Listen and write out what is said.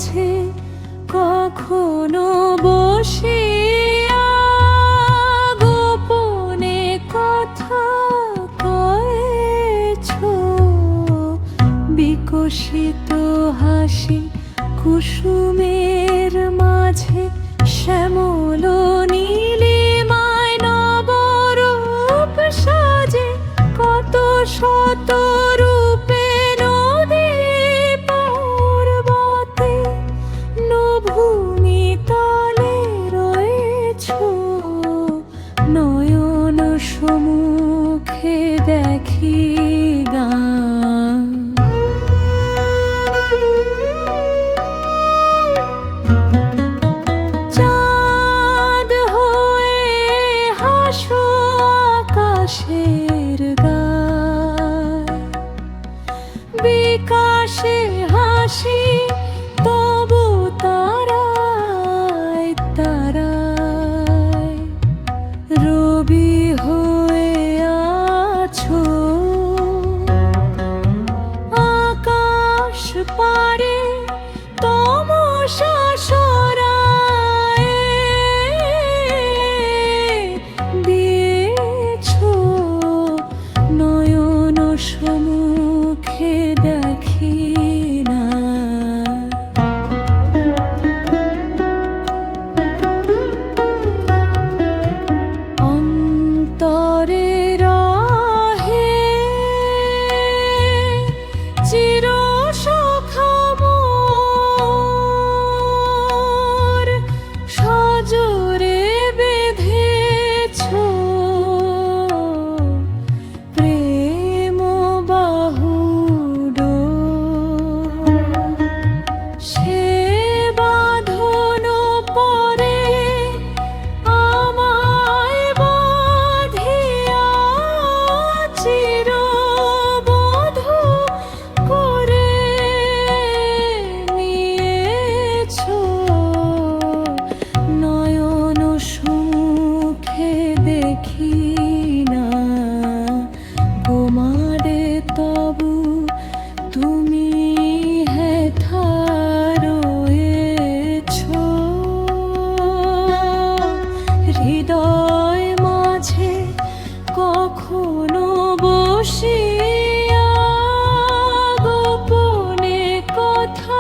মাঝে কখনো বসিয়া গোপনে কথা কয়েছ, বিকশিত হাসি কুসুমের মাঝে শ্যামল নীলিমায় নবরূপ সাজে, কত শত রূপে নদী পর্বতে নভূমি তলে রয়েছ, নয়ন সম্মুখে দেখি গান। চাঁদ হয়ে হাসো আকাশের গায়, বিকাশে হাসি তবু তারায় তারায়, রবি হয়ে আছো আকাশ পারে তমসা সরায়, দিয়েছ নয়ন সম্মুখে দেখি না। অন্তরে রহে চির সখা মোর, সজোরে বেঁধেছ প্রেম বাহুডোর, সে বাঁধন পরে আমায় বাঁধিয়া চিরবধূ করে নিয়েছ, নয়ন সম্মুখে দেখি না। গোমারে তবু তুমি হেথা রয়েছ, হৃদয় মাঝে কখনো বসিয়া গোপনে কথা